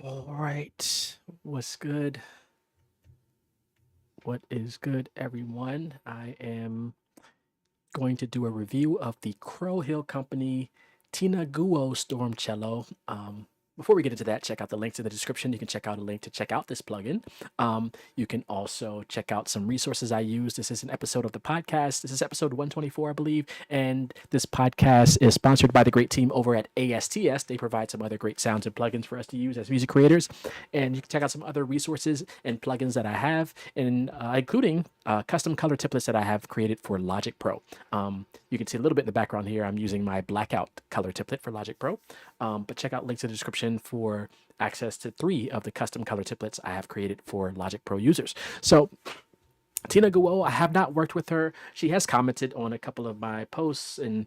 All right. What's good? What is good, everyone? I am going to do a review of the Crow Hill Company Tina Guo Storm Cello. Before we get into that, check out the links in the description. You can check out a link to check out this plugin. You can also check out some resources I use. This is an episode of the podcast. This is episode 124, I believe. And this podcast is sponsored by the great team over at ASTS. They provide some other great sounds and plugins for us to use as music creators. And you can check out some other resources and plugins that I have, including custom color templates that I have created for Logic Pro. You can see a little bit in the background here. I'm using my blackout color template for Logic Pro. But check out links in the description for access to 3 of the custom color templates I have created for Logic Pro users. So Tina Guo, I have not worked with her. She has commented on a couple of my posts and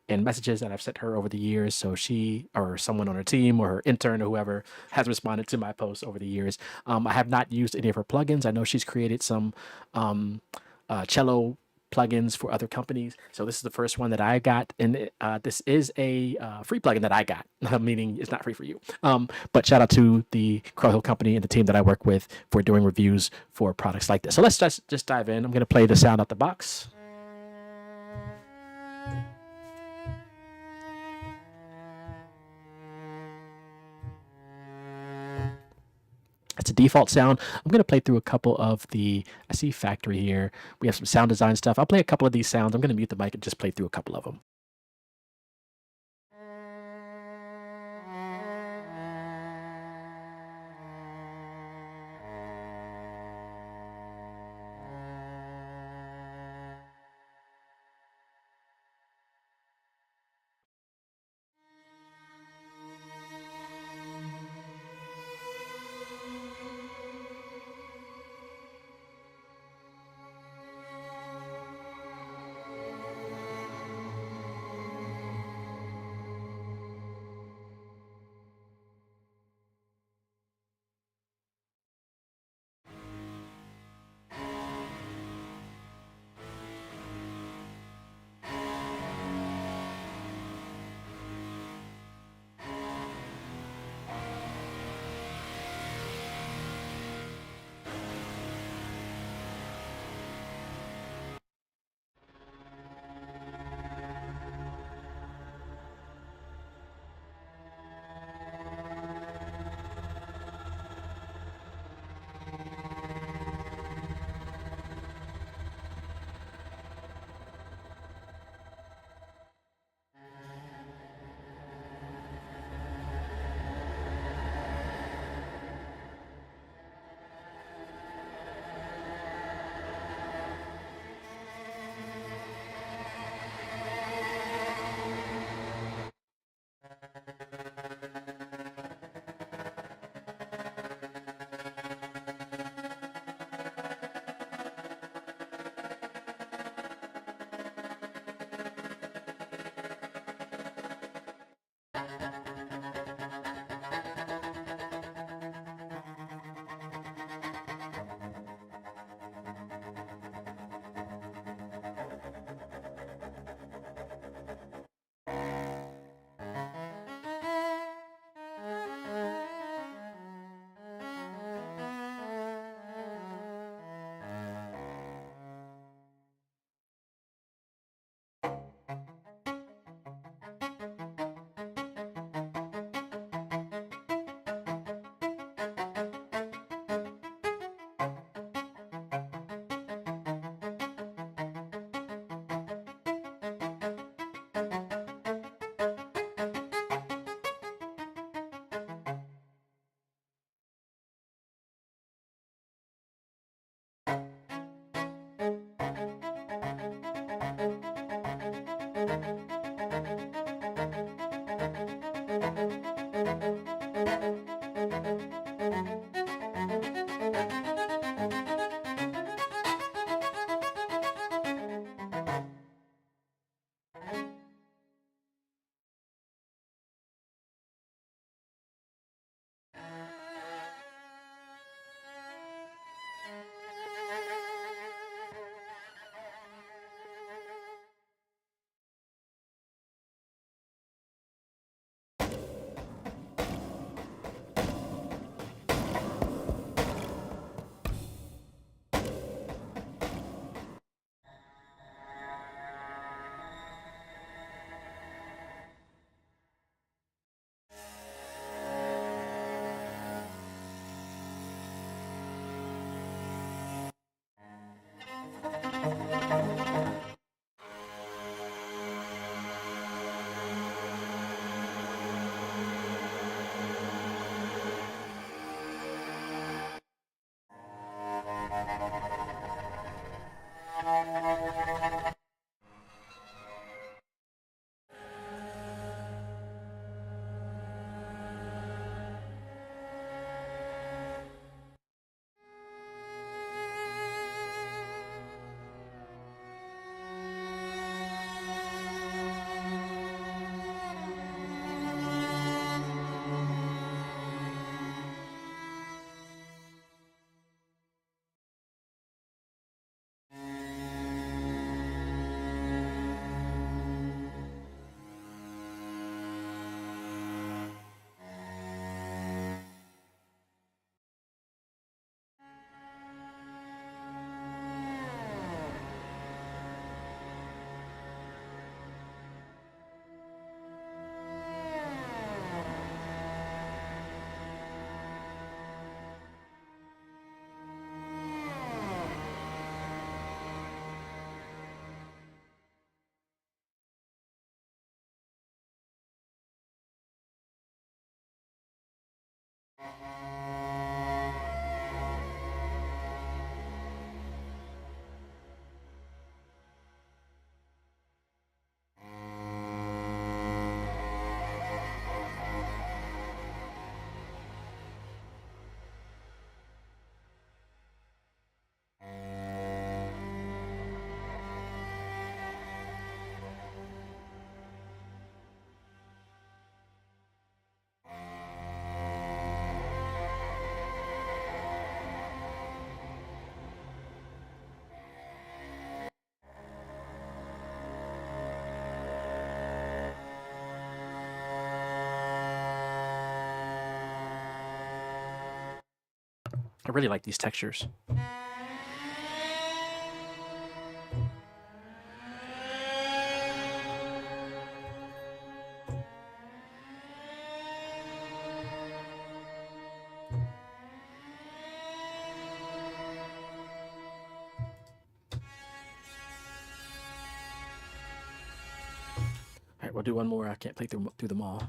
messages that I've sent her over the years. So she or someone on her team or her intern or whoever has responded to my posts over the years. I have not used any of her plugins. I know she's created some cello plugins for other companies. So this is the first one that I got, and this is a free plugin that I got, meaning it's not free for you. But shout out to the Crow Hill Company and the team that I work with for doing reviews for products like this. So let's just dive in. I'm going to play the sound out the box. It's a default sound. I'm going to play through a couple of I see factory here. We have some sound design stuff. I'll play a couple of these sounds. I'm going to mute the mic and just play through a couple of them. I really like these textures. All right, we'll do one more. I can't play through them all.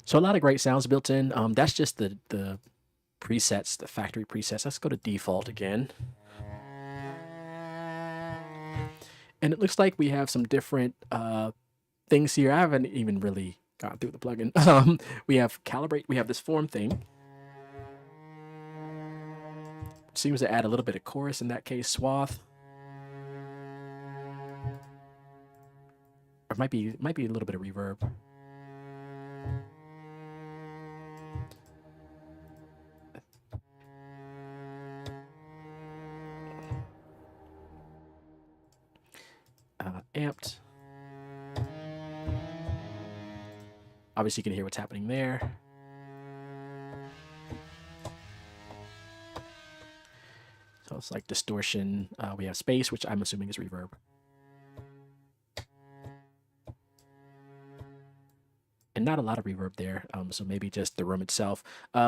So a lot of great sounds built in. That's just the presets, the factory presets. Let's go to default again. And it looks like we have some different things here. I haven't even really gone through the plugin. We have calibrate. We have this form thing. Seems to add a little bit of chorus in that case. Swath. Or might be a little bit of reverb. Amped. Obviously, you can hear what's happening there. So it's like distortion. We have space, which I'm assuming is reverb. And not a lot of reverb there, so maybe just the room itself.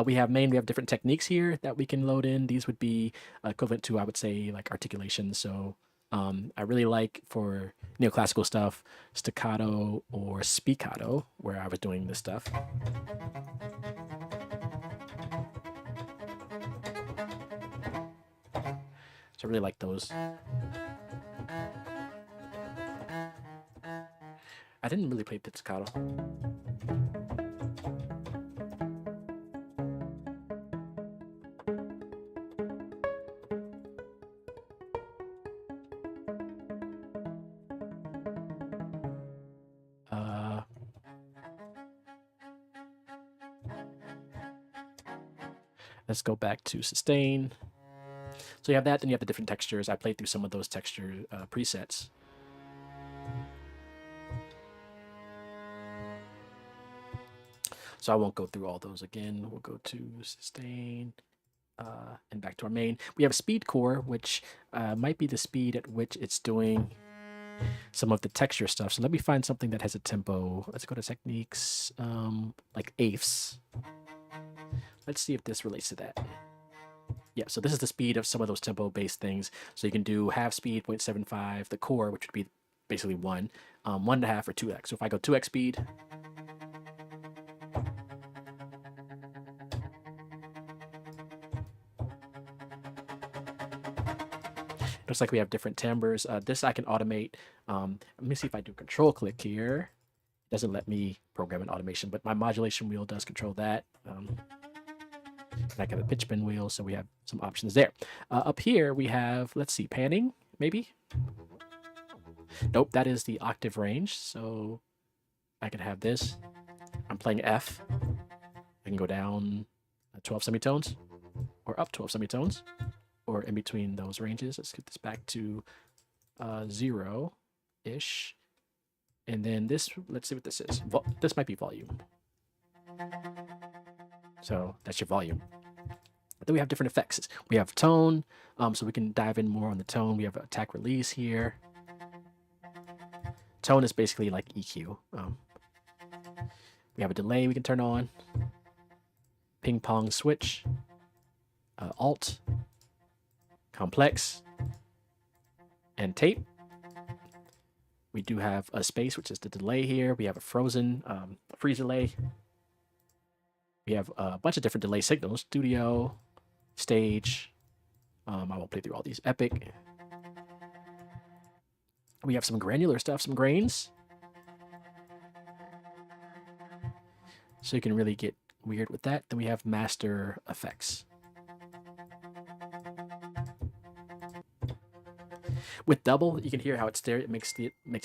We have main. We have different techniques here that we can load in. These would be equivalent to, I would say, like articulation. So I really like for neoclassical stuff, staccato or spiccato, where I was doing this stuff. So I really like those. I didn't really play pizzicato. Let's go back to sustain. So you have that, then you have the different textures. I played through some of those texture presets. So I won't go through all those again. We'll go to sustain and back to our main. We have speed core, which might be the speed at which it's doing some of the texture stuff. So let me find something that has a tempo. Let's go to techniques, like eighths. Let's see if this relates to that. Yeah, so this is the speed of some of those tempo-based things. So you can do half speed, 0.75, the core, which would be basically 1, 1.5 or 2x. So if I go 2x speed, looks like we have different timbres. This I can automate. Let me see if I do control click here. It doesn't let me program an automation, but my modulation wheel does control that. I got a pitch bend wheel, so we have some options there. Up here we have, let's see, panning, maybe? Nope, that is the octave range, so I can have this. I'm playing F. I can go down 12 semitones, or up 12 semitones, or in between those ranges. Let's get this back to 0-ish. And then this, let's see what this is. This might be volume. So that's your volume. Then we have different effects. We have tone, so we can dive in more on the tone. We have attack release here. Tone is basically like EQ. We have a delay we can turn on. Ping pong switch. Alt. Complex. And tape. We do have a space, which is the delay here. We have a frozen, freeze delay. We have a bunch of different delay signals. Studio, stage. I won't play through all these. Epic. We have some granular stuff, some grains. So you can really get weird with that. Then we have master effects. With double, you can hear how it's stereo. It makes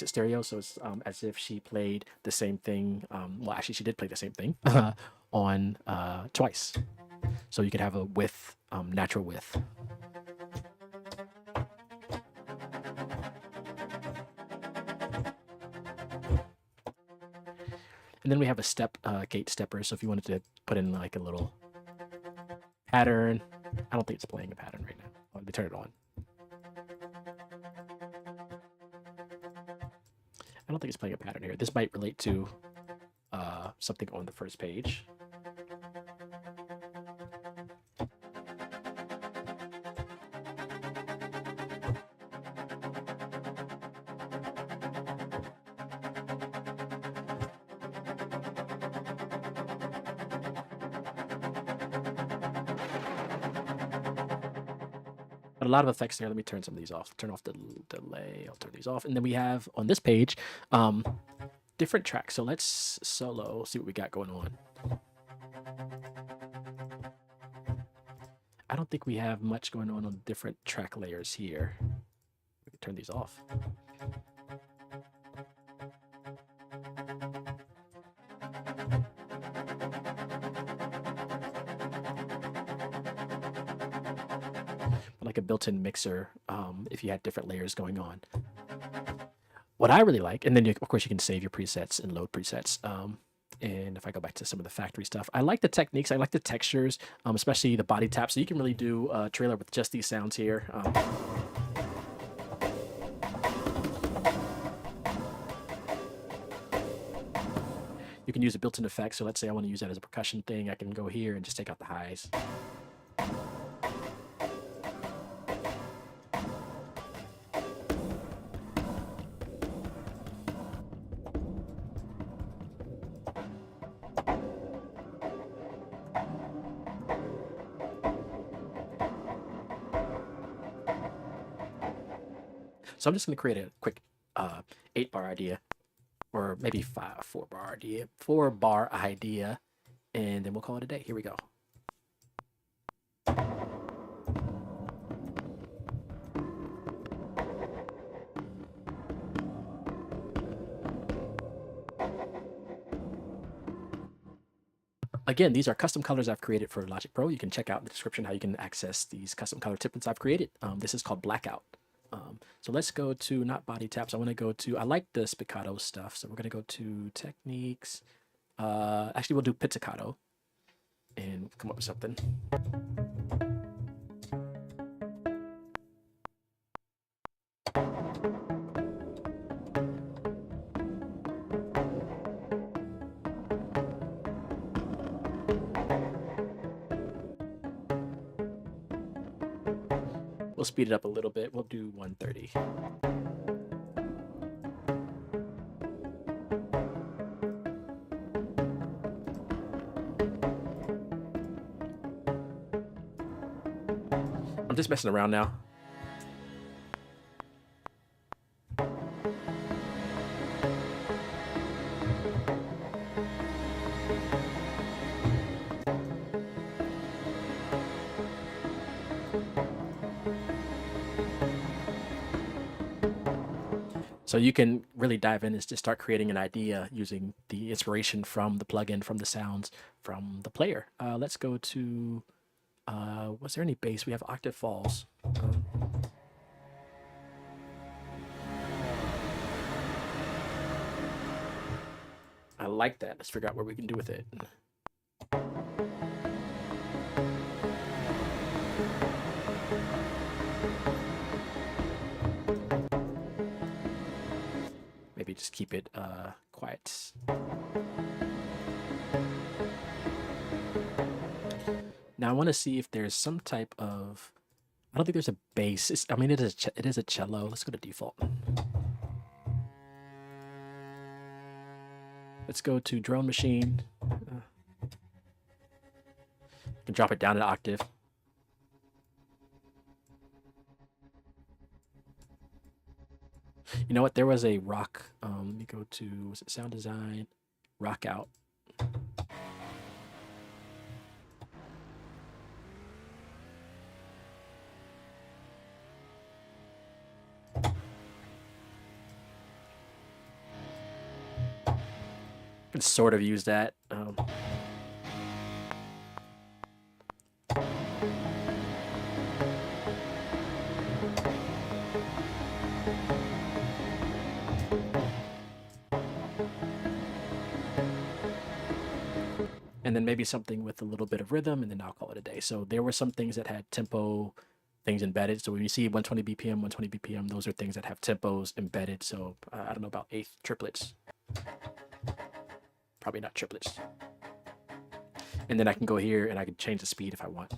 it stereo, so it's as if she played the same thing. Well, actually, she did play the same thing on twice. So you could have a width, natural width. And then we have a gate stepper. So if you wanted to put in like a little pattern, I don't think it's playing a pattern right now. Let me turn it on. I don't think it's playing a pattern here. This might relate to something on the first page. But a lot of effects there. Let me turn some of these off. Turn off the delay. I'll turn these off. And then we have on this page different tracks. So let's solo, see what we got going on. I don't think we have much going on different track layers here. We can turn these off. Like a built-in mixer if you had different layers going on. What I really like, and then of course you can save your presets and load presets. And if I go back to some of the factory stuff, I like the techniques. I like the textures, especially the body tap. So you can really do a trailer with just these sounds here. You can use a built-in effect. So let's say I want to use that as a percussion thing. I can go here and just take out the highs. So I'm just going to create a quick 8-bar idea, or maybe 4-bar idea, and then we'll call it a day. Here we go. Again, these are custom colors I've created for Logic Pro. You can check out in the description how you can access these custom color templates I've created. This is called Blackout. So let's go to not body taps. I want to go to, I like the spiccato stuff. So we're going to go to techniques. Actually, we'll do pizzicato and come up with something. We'll speed it up a little bit. We'll do 130. I'm just messing around now. So you can really dive in and just start creating an idea using the inspiration from the plugin, from the sounds, from the player. Let's go to, was there any bass? We have octave falls. I like that. Let's figure out what we can do with it. Maybe just keep it quiet. Now I want to see if there's some type of, I don't think there's a bass. I mean, it is a cello. Let's go to default. Let's go to drone machine. You can drop it down an octave. You know what? There was a rock. Let me go to, was it sound design? Rock out. Can sort of use that. and then maybe something with a little bit of rhythm, and then I'll call it a day. So there were some things that had tempo things embedded. So when you see 120 BPM, 120 BPM, those are things that have tempos embedded. So I don't know about eighth triplets, probably not triplets. And then I can go here and I can change the speed if I want.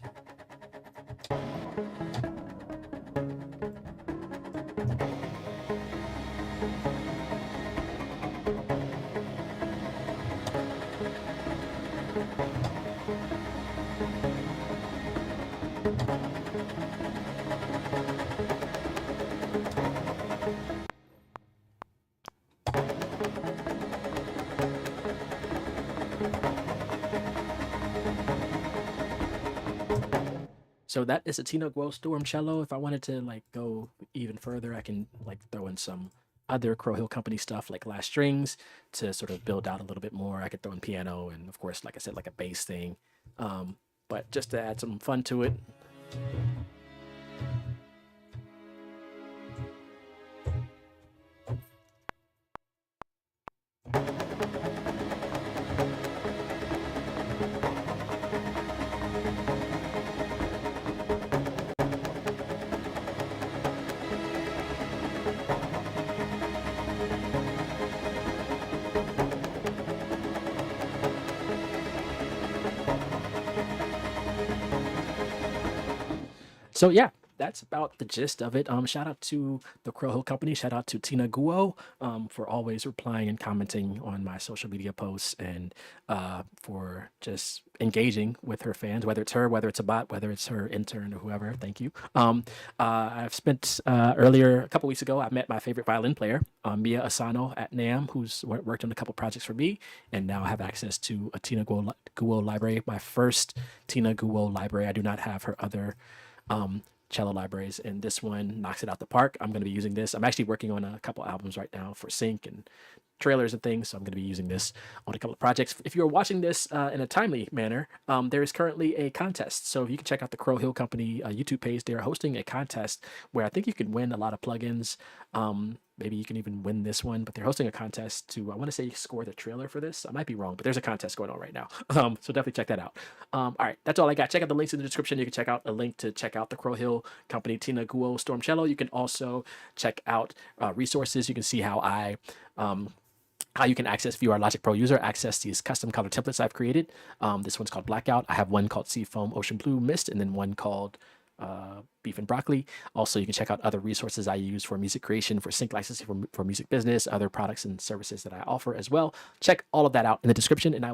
So that is a Tina Guo Storm cello. If I wanted to like go even further, I can like throw in some other Crow Hill Company stuff like last strings to sort of build out a little bit more. I could throw in piano and of course, like I said, like a bass thing. But just to add some fun to it. So yeah, that's about the gist of it. Shout out to the Crow Hill Company. Shout out to Tina Guo for always replying and commenting on my social media posts and for just engaging with her fans, whether it's her, whether it's a bot, whether it's her intern or whoever. Thank you. I've spent earlier, a couple weeks ago, I met my favorite violin player, Mia Asano at NAMM, who's worked on a couple projects for me, and now I have access to a Tina Guo library, my first Tina Guo library. I do not have her other cello libraries, and this one knocks it out the park. I'm going to be using this. I'm actually working on a couple albums right now for Sync and trailers and things, so I'm going to be using this on a couple of projects. If you're watching this in a timely manner, there is currently a contest. So if you can check out the Crow Hill Company YouTube page, they are hosting a contest where I think you can win a lot of plugins. Maybe you can even win this one, but they're hosting a contest to, I want to say, score the trailer for this. I might be wrong, but there's a contest going on right now. So definitely check that out. All right, that's all I got. Check out the links in the description. You can check out a link to check out the Crow Hill Company Tina Guo Storm Cello. You can also check out resources. You can see how you can access, if you are a Logic Pro user, access these custom color templates I've created. This one's called Blackout. I have one called Seafoam Ocean Blue Mist, and then one called Beef and Broccoli. Also, you can check out other resources I use for music creation, for sync licensing, for music business, other products and services that I offer as well. Check all of that out in the description, and I